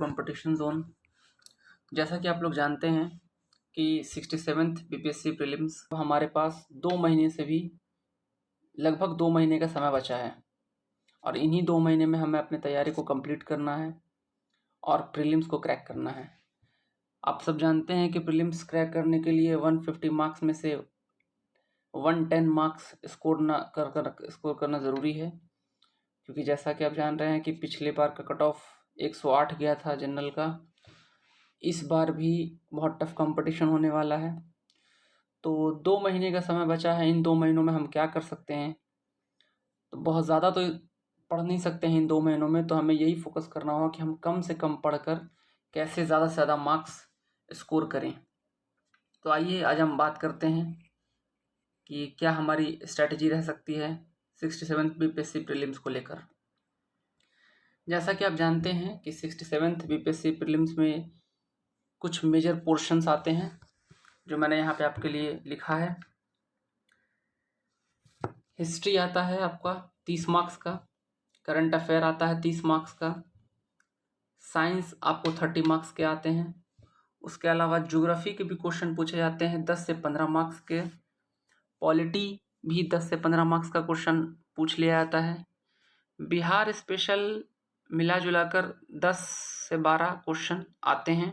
Competition zone. जैसा कि आप लोग जानते हैं कि 67th बीपीएससी प्रीलिम्स हमारे पास 2 महीने से भी लगभग 2 महीने का समय बचा है और इन्हीं 2 महीने में हमें अपनी तैयारी को कंप्लीट करना है और प्रीलिम्स को क्रैक करना है। आप सब जानते हैं कि प्रीलिम्स क्रैक करने के लिए 150 मार्क्स में से 110 मार्क्स स्कोर करना ज़रूरी है, क्योंकि जैसा कि आप जान रहे हैं कि पिछले बार का कट ऑफ 108 गया था जनरल का। इस बार भी बहुत टफ कंपटीशन होने वाला है। तो 2 महीने का समय बचा है। इन 2 महीनों में हम क्या कर सकते हैं? तो बहुत ज़्यादा तो पढ़ नहीं सकते हैं इन 2 महीनों में, तो हमें यही फोकस करना होगा कि हम कम से कम पढ़कर कैसे ज़्यादा से ज़्यादा मार्क्स स्कोर करें। तो आइए आज हम बात करते हैं कि क्या हमारी स्ट्रैटेजी रह सकती है 67th बीपीएससी प्रीलिम्स को लेकर। जैसा कि आप जानते हैं कि 67th बीपीएससी प्रीलिम्स में कुछ मेजर पोर्शंस आते हैं जो मैंने यहाँ पे आपके लिए लिखा है। हिस्ट्री आता है आपका 30 मार्क्स का, करंट अफेयर आता है 30 मार्क्स का, साइंस आपको 30 मार्क्स के आते हैं। उसके अलावा ज्योग्राफी के भी क्वेश्चन पूछे जाते हैं 10 से 15 मार्क्स के। पॉलिटी भी 10 से 15 मार्क्स का क्वेश्चन पूछ लिया जाता है। बिहार स्पेशल मिला जुलाकर 10 से 12 क्वेश्चन आते हैं।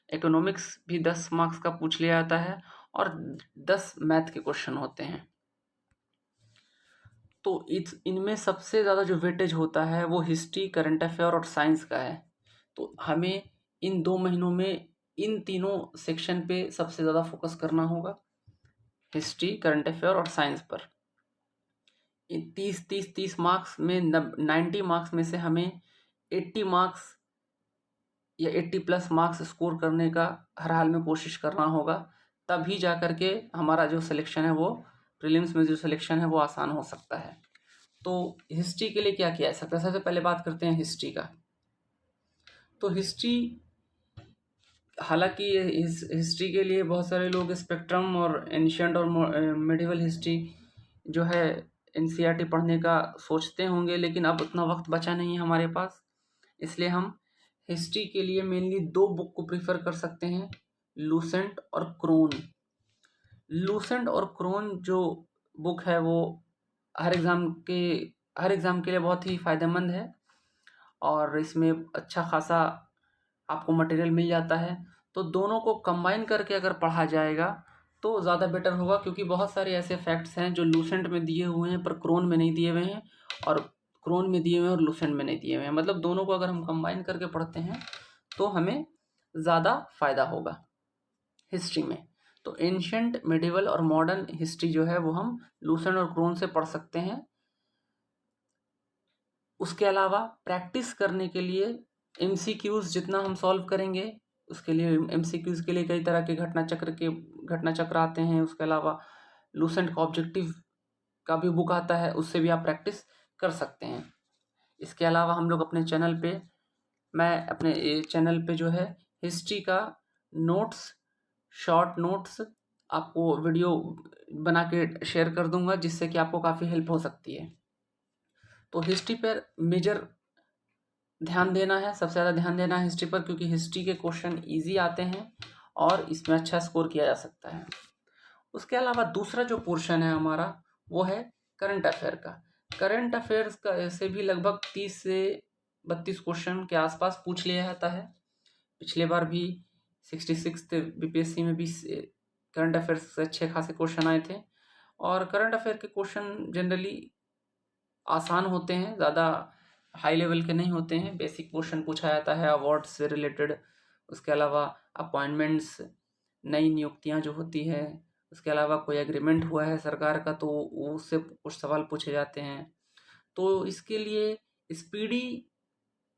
इकोनॉमिक्स भी 10 मार्क्स का पूछ लिया जाता है और 10 मैथ के क्वेश्चन होते हैं। तो इनमें सबसे ज़्यादा जो वेटेज होता है वो हिस्ट्री, करंट अफेयर और साइंस का है। तो हमें इन 2 महीनों में इन तीनों सेक्शन पे सबसे ज़्यादा फोकस करना होगा, हिस्ट्री, करंट अफेयर और साइंस पर। 30 मार्क्स में 90 मार्क्स में से हमें 80 मार्क्स या 80 प्लस मार्क्स स्कोर करने का हर हाल में कोशिश करना होगा, तभी जा कर के हमारा जो सिलेक्शन है वो प्रीलिम्स में जो सिलेक्शन है वो आसान हो सकता है। तो हिस्ट्री के लिए क्या किया है? सबसे पहले बात करते हैं हिस्ट्री का। तो हिस्ट्री, हालांकि हिस्ट्री के लिए बहुत सारे लोग स्पेक्ट्रम और एंशिएंट और मिडिवल हिस्ट्री जो है एनसीईआरटी पढ़ने का सोचते होंगे, लेकिन अब उतना वक्त बचा नहीं है हमारे पास, इसलिए हम हिस्ट्री के लिए मेनली 2 बुक को प्रीफर कर सकते हैं, लूसेंट और क्रोन। लूसेंट और क्रोन जो बुक है वो हर एग्ज़ाम के लिए बहुत ही फ़ायदेमंद है और इसमें अच्छा खासा आपको मटेरियल मिल जाता है। तो दोनों को कंबाइन करके अगर पढ़ा जाएगा तो ज़्यादा बेटर होगा, क्योंकि बहुत सारे ऐसे फैक्ट्स हैं जो लूसेंट में दिए हुए हैं पर क्रोन में नहीं दिए हुए हैं, और क्रोन में दिए हुए हैं और लूसेंट में नहीं दिए हुए हैं। मतलब दोनों को अगर हम कंबाइन करके पढ़ते हैं तो हमें ज़्यादा फ़ायदा होगा हिस्ट्री में। तो एंशिएंट, मिडिवल और मॉडर्न हिस्ट्री जो है वो हम लूसेंट और क्रोन से पढ़ सकते हैं। उसके अलावा प्रैक्टिस करने के लिए एमसीक्यूज़ जितना हम सॉल्व करेंगे, उसके लिए एमसीक्यूज़ के लिए कई तरह के घटना चक्र आते हैं। उसके अलावा लूसेंट का ऑब्जेक्टिव का भी बुक आता है, उससे भी आप प्रैक्टिस कर सकते हैं। इसके अलावा हम लोग अपने चैनल पे, मैं अपने चैनल पे जो है हिस्ट्री का नोट्स, शॉर्ट नोट्स आपको वीडियो बना के शेयर कर दूंगा, जिससे कि आपको काफ़ी हेल्प हो सकती है। तो हिस्ट्री पर मेजर ध्यान देना है, सबसे ज़्यादा ध्यान देना है हिस्ट्री पर, क्योंकि हिस्ट्री के क्वेश्चन इजी आते हैं और इसमें अच्छा स्कोर किया जा सकता है। उसके अलावा दूसरा जो पोर्शन है हमारा वो है करंट अफेयर का। करंट अफेयर्स का से भी लगभग 30 से 32 क्वेश्चन के आसपास पूछ लिया जाता है। पिछले बार भी 66 बीपीएससी में भी करंट अफेयर्स से अच्छे खासे क्वेश्चन आए थे, और करंट अफेयर के क्वेश्चन जनरली आसान होते हैं, ज़्यादा हाई लेवल के नहीं होते हैं। बेसिक क्वेश्चन पूछा जाता है अवार्ड से रिलेटेड, उसके अलावा अपॉइंटमेंट्स, नई नियुक्तियां जो होती है, उसके अलावा कोई एग्रीमेंट हुआ है सरकार का तो उससे कुछ सवाल पूछे जाते हैं। तो इसके लिए स्पीडी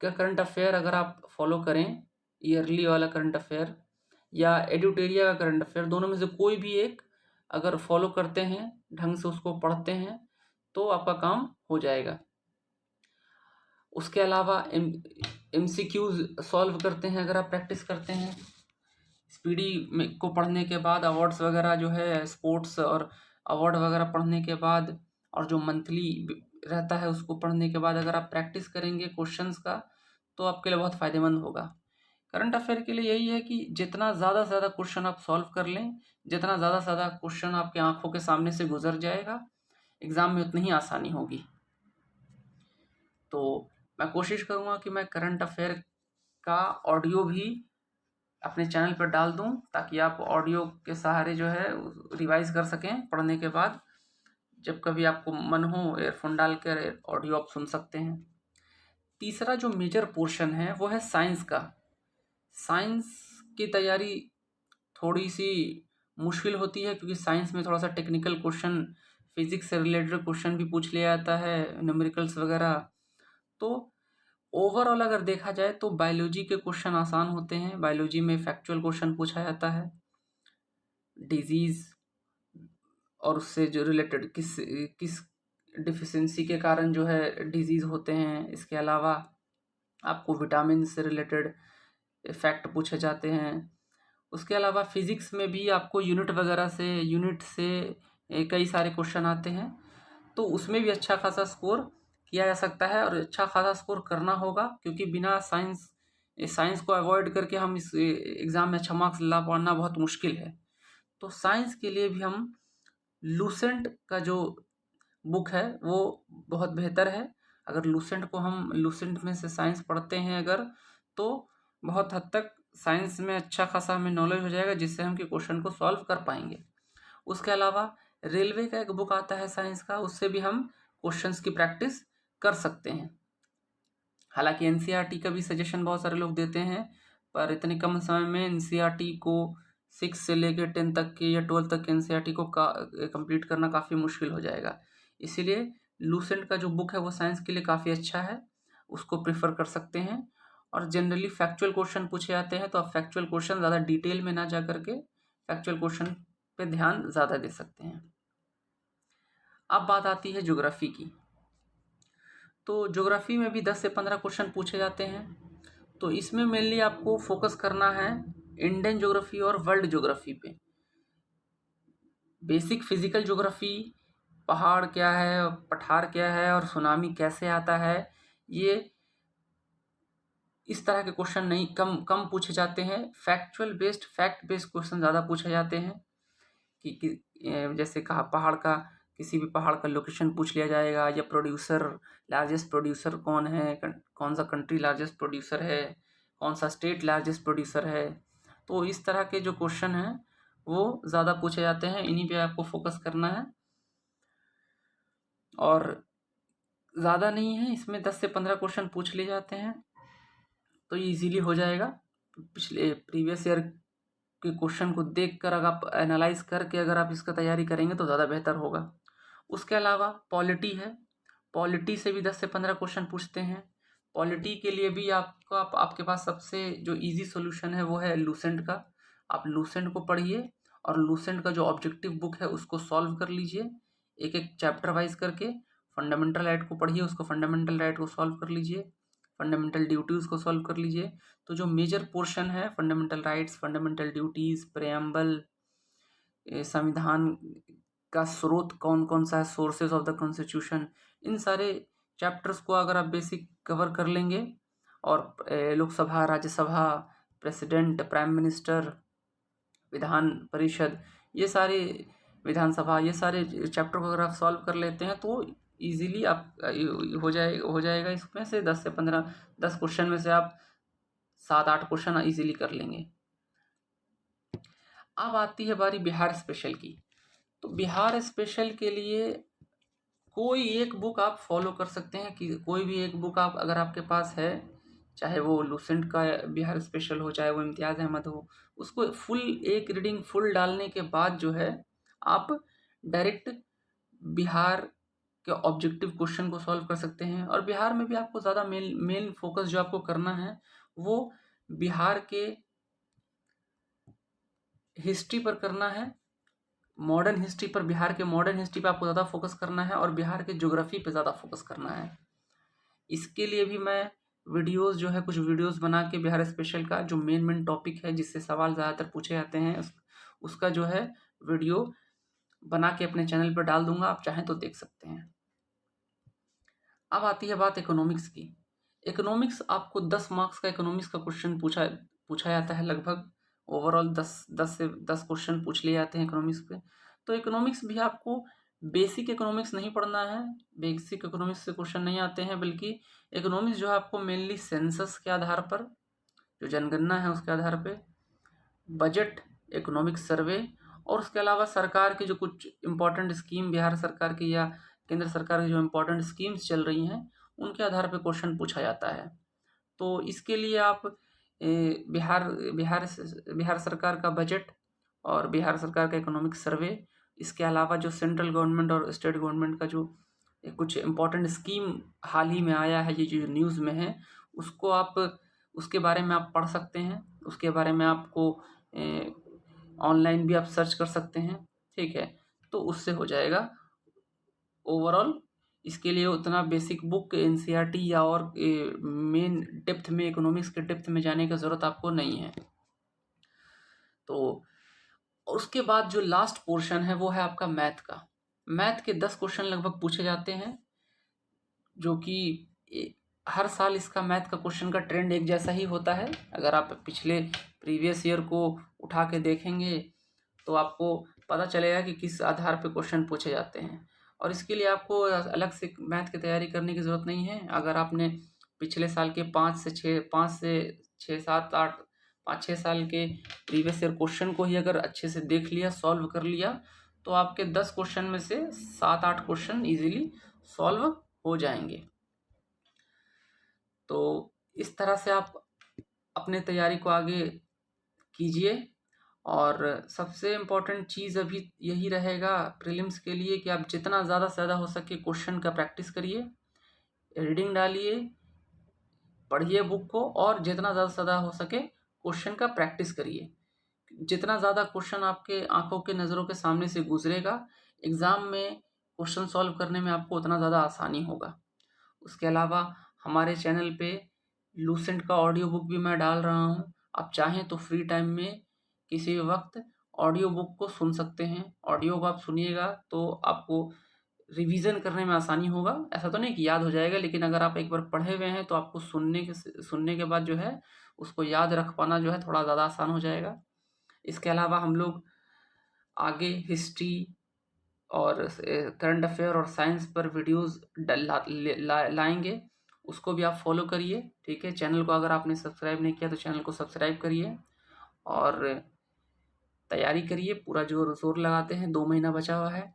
का करंट अफेयर अगर आप फॉलो करें, ईयरली वाला करंट अफेयर या एडिटोरिया का करंट अफेयर, दोनों में से कोई भी एक अगर फॉलो करते हैं, ढंग से उसको पढ़ते हैं, तो आपका काम हो जाएगा। उसके अलावा एमसीक्यूज सॉल्व करते हैं अगर आप प्रैक्टिस करते हैं, स्पीडी में को पढ़ने के बाद अवार्ड्स वगैरह जो है स्पोर्ट्स और अवार्ड वगैरह पढ़ने के बाद, और जो मंथली रहता है उसको पढ़ने के बाद अगर आप प्रैक्टिस करेंगे क्वेश्चंस का, तो आपके लिए बहुत फ़ायदेमंद होगा। करंट अफेयर के लिए यही है कि जितना ज़्यादा से ज़्यादा क्वेश्चन आप सॉल्व कर लें, जितना ज़्यादा से ज़्यादा क्वेश्चन आपके आँखों के सामने से गुज़र जाएगा, एग्ज़ाम में उतनी ही आसानी होगी। तो मैं कोशिश करूँगा कि मैं करंट अफेयर का ऑडियो भी अपने चैनल पर डाल दूँ, ताकि आप ऑडियो के सहारे जो है रिवाइज़ कर सकें। पढ़ने के बाद जब कभी आपको मन हो, एयरफ़ोन डाल कर ऑडियो आप सुन सकते हैं। तीसरा जो मेजर पोर्शन है वो है साइंस का। साइंस की तैयारी थोड़ी-सी मुश्किल होती है, क्योंकि साइंस में थोड़ा-सा टेक्निकल क्वेश्चन, फिज़िक्स से रिलेटेड क्वेश्चन भी पूछ लिया जाता है, न्यूमेरिकल्स वगैरह। तो ओवरऑल अगर देखा जाए तो बायोलॉजी के क्वेश्चन आसान होते हैं। बायोलॉजी में फैक्चुअल क्वेश्चन पूछा जाता है। डिजीज़ और उससे जो रिलेटेड किस किस डिफिशिएंसी के कारण जो है डिजीज़ होते हैं। इसके अलावा आपको विटामिन से रिलेटेड फैक्ट पूछे जाते हैं। उसके अलावा फिज़िक्स में भी आपको यूनिट से कई सारे क्वेश्चन आते हैं, तो उसमें भी अच्छा खासा स्कोर किया जा सकता है, और अच्छा खासा स्कोर करना होगा, क्योंकि बिना साइंस को अवॉइड करके हम इस एग्ज़ाम में अच्छा मार्क्स ला पाना बहुत मुश्किल है। तो साइंस के लिए भी हम लूसेंट का जो बुक है वो बहुत बेहतर है। अगर लूसेंट में से साइंस पढ़ते हैं अगर, तो बहुत हद तक साइंस में अच्छा खासा हमें नॉलेज हो जाएगा, जिससे हम कि क्वेश्चन को सॉल्व कर पाएंगे। उसके अलावा रेलवे का एक बुक आता है साइंस का, उससे भी हम क्वेश्चंस की प्रैक्टिस कर सकते हैं। हालांकि एनसीईआरटी का भी सजेशन बहुत सारे लोग देते हैं, पर इतने कम समय में एनसीईआरटी को 6 से लेकर 10 तक के या 12 तक के एनसीईआरटी को कंप्लीट करना काफ़ी मुश्किल हो जाएगा। इसीलिए लूसेंट का जो बुक है वो साइंस के लिए काफ़ी अच्छा है, उसको प्रेफर कर सकते हैं। और जनरली फैक्चुअल क्वेश्चन पूछे जाते हैं, तो आप फैक्चुअल क्वेश्चन ज़्यादा डिटेल में ना जा करके फैक्चुअल क्वेश्चन पे ध्यान ज़्यादा दे सकते हैं। अब बात आती है ज्योग्राफी की। तो ज्योग्राफी में भी 10 से 15 क्वेश्चन पूछे जाते हैं। तो इसमें मेनली आपको फोकस करना है इंडियन ज्योग्राफी और वर्ल्ड ज्योग्राफी पे। बेसिक फिजिकल ज्योग्राफी, पहाड़ क्या है, पठार क्या है और सुनामी कैसे आता है, ये इस तरह के क्वेश्चन नहीं कम कम पूछे जाते हैं। फैक्ट बेस्ड क्वेश्चन ज़्यादा पूछे जाते हैं कि जैसे कहा पहाड़ का, किसी भी पहाड़ का लोकेशन पूछ लिया जाएगा, या लार्जेस्ट प्रोड्यूसर कौन है, कौन सा कंट्री लार्जेस्ट प्रोड्यूसर है, कौन सा स्टेट लार्जेस्ट प्रोड्यूसर है। तो इस तरह के जो क्वेश्चन हैं वो ज़्यादा पूछे जाते हैं, इन्हीं पे आपको फोकस करना है। और ज़्यादा नहीं है, इसमें 10 से 15 क्वेश्चन पूछ लिए जाते हैं, तो ये इजीली हो जाएगा। पिछले प्रीवियस ईयर के क्वेश्चन को देखकर अगर आप एनालाइज करके अगर आप इसका तैयारी करेंगे तो ज़्यादा बेहतर होगा। उसके अलावा पॉलिटी है, पॉलिटी से भी 10 से 15 क्वेश्चन पूछते हैं। पॉलिटी के लिए भी आपके पास सबसे जो इजी सॉल्यूशन है वो है लूसेंट का। आप लूसेंट को पढ़िए और लूसेंट का जो ऑब्जेक्टिव बुक है उसको सॉल्व कर लीजिए, एक एक चैप्टर वाइज करके। फंडामेंटल राइट को पढ़िए, उसको फंडामेंटल राइट को सॉल्व कर लीजिए, फंडामेंटल ड्यूटीज़ को सॉल्व कर लीजिए। तो जो मेजर पोर्शन है फंडामेंटल राइट्स, फंडामेंटल ड्यूटीज़, प्रेएम्बल, संविधान का स्रोत कौन कौन सा है, सोर्सेज ऑफ द कॉन्स्टिट्यूशन, इन सारे चैप्टर्स को अगर आप बेसिक कवर कर लेंगे, और Lok Sabha, Rajya Sabha, president, prime minister, Vidhan Parishad, ये सारे विधानसभा, ये सारे चैप्टर को अगर आप सॉल्व कर लेते हैं तो इजीली आप हो जाएगा। इसमें से 10 से 15 10 क्वेश्चन में से आप 7-8 क्वेश्चन इजीली कर लेंगे। अब आती है बारी बिहार स्पेशल की। तो बिहार स्पेशल के लिए कोई एक बुक आप फॉलो कर सकते हैं, कि कोई भी एक बुक आप अगर आपके पास है, चाहे वो लूसेंट का बिहार स्पेशल हो, चाहे वो इम्तियाज़ अहमद हो, उसको एक रीडिंग फुल डालने के बाद जो है आप डायरेक्ट बिहार के ऑब्जेक्टिव क्वेश्चन को सॉल्व कर सकते हैं। और बिहार में भी आपको ज़्यादा मेन फोकस जो आपको करना है वो बिहार के हिस्ट्री पर करना है, मॉडर्न हिस्ट्री पर, बिहार के मॉडर्न हिस्ट्री पर आपको ज़्यादा फोकस करना है, और बिहार के ज्योग्राफी पे ज़्यादा फोकस करना है। इसके लिए भी मैं वीडियोस जो है कुछ वीडियोस बना के बिहार स्पेशल का जो मेन टॉपिक है जिससे सवाल ज़्यादातर पूछे जाते हैं उसका जो है वीडियो बना के अपने चैनल पर डाल दूंगा, आप चाहें तो देख सकते हैं। अब आती है बात इकोनॉमिक्स की। इकोनॉमिक्स आपको 10 मार्क्स का इकोनॉमिक्स का क्वेश्चन पूछा जाता है लगभग। ओवरऑल 10 से 10 क्वेश्चन पूछ लिए जाते हैं इकोनॉमिक्स पे। तो इकोनॉमिक्स भी आपको बेसिक इकोनॉमिक्स नहीं पढ़ना है, बेसिक इकोनॉमिक्स से क्वेश्चन नहीं आते हैं, बल्कि इकोनॉमिक्स जो है आपको मेनली सेंसस के आधार पर, जो जनगणना है उसके आधार पे, बजट, इकोनॉमिक सर्वे और उसके अलावा सरकार की जो कुछ इम्पोर्टेंट स्कीम बिहार सरकार की या केंद्र सरकार की जो इम्पोर्टेंट स्कीम्स चल रही हैं उनके आधार पे क्वेश्चन पूछा जाता है। तो इसके लिए आप बिहार बिहार बिहार सरकार का बजट और बिहार सरकार का इकोनॉमिक सर्वे, इसके अलावा जो सेंट्रल गवर्नमेंट और स्टेट गवर्नमेंट का जो कुछ इम्पोर्टेंट स्कीम हाल ही में आया है, ये जो न्यूज़ में है, उसको आप उसके बारे में आप पढ़ सकते हैं। उसके बारे में आपको ऑनलाइन भी आप सर्च कर सकते हैं, ठीक है। तो उससे हो जाएगा ओवरऑल। इसके लिए उतना बेसिक बुक एनसीईआरटी या और मेन डेप्थ में इकोनॉमिक्स के डेप्थ में जाने की ज़रूरत आपको नहीं है। तो उसके बाद जो लास्ट पोर्शन है वो है आपका मैथ का। मैथ के 10 क्वेश्चन लगभग पूछे जाते हैं, जो कि हर साल इसका मैथ का क्वेश्चन का ट्रेंड एक जैसा ही होता है। अगर आप पिछले प्रीवियस ईयर को उठा के देखेंगे तो आपको पता चलेगा कि किस आधार पे क्वेश्चन पूछे जाते हैं। और इसके लिए आपको अलग से मैथ की तैयारी करने की ज़रूरत नहीं है। अगर आपने पिछले साल के 5 से 6 साल के प्रीवियस ईयर क्वेश्चन को ही अगर अच्छे से देख लिया, सॉल्व कर लिया, तो आपके 10 क्वेश्चन में से 7-8 क्वेश्चन ईजिली सॉल्व हो जाएंगे। तो इस तरह से आप अपने तैयारी को आगे कीजिए। और सबसे इम्पोर्टेंट चीज़ अभी यही रहेगा प्रीलिम्स के लिए कि आप जितना ज़्यादा से ज़्यादा हो सके क्वेश्चन का प्रैक्टिस करिए, रीडिंग डालिए, पढ़िए बुक को, और जितना ज़्यादा से ज़्यादा हो सके क्वेश्चन का प्रैक्टिस करिए। जितना ज़्यादा क्वेश्चन आपके आंखों के नज़रों के सामने से गुजरेगा, एग्ज़ाम में क्वेश्चन सॉल्व करने में आपको उतना ज़्यादा आसानी होगा। उसके अलावा हमारे चैनल पे लूसेंट का ऑडियो बुक भी मैं डाल रहा हूँ। आप चाहें तो फ्री टाइम में किसी भी वक्त ऑडियो बुक को सुन सकते हैं। ऑडियो को आप सुनिएगा तो आपको रिवीजन करने में आसानी होगा। ऐसा तो नहीं कि याद हो जाएगा, लेकिन अगर आप एक बार पढ़े हुए हैं तो आपको सुनने के बाद जो है उसको याद रख पाना जो है थोड़ा ज़्यादा आसान हो जाएगा। इसके अलावा हम लोग आगे हिस्ट्री और करंट अफेयर और साइंस पर वीडियोस लाएंगे, उसको भी आप फॉलो करिए, ठीक है। चैनल को अगर आपने सब्सक्राइब नहीं किया तो चैनल को सब्सक्राइब करिए और तैयारी करिए। पूरा जोर शोर लगाते हैं, 2 महीना बचा हुआ है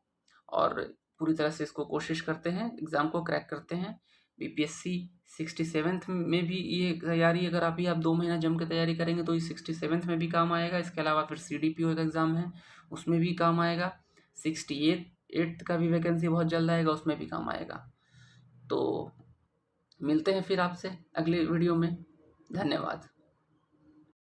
और पूरी तरह से इसको कोशिश करते हैं, एग्ज़ाम को क्रैक करते हैं। बीपीएससी 67th में भी ये तैयारी, अगर आप 2 महीना जम के तैयारी करेंगे तो ये 67th में भी काम आएगा। इसके अलावा फिर सीडीपीओ का एग्ज़ाम है, उसमें भी काम आएगा। 68th का भी वैकेंसी बहुत जल्द आएगा, उसमें भी काम आएगा। तो मिलते हैं फिर आपसे अगले वीडियो में। धन्यवाद।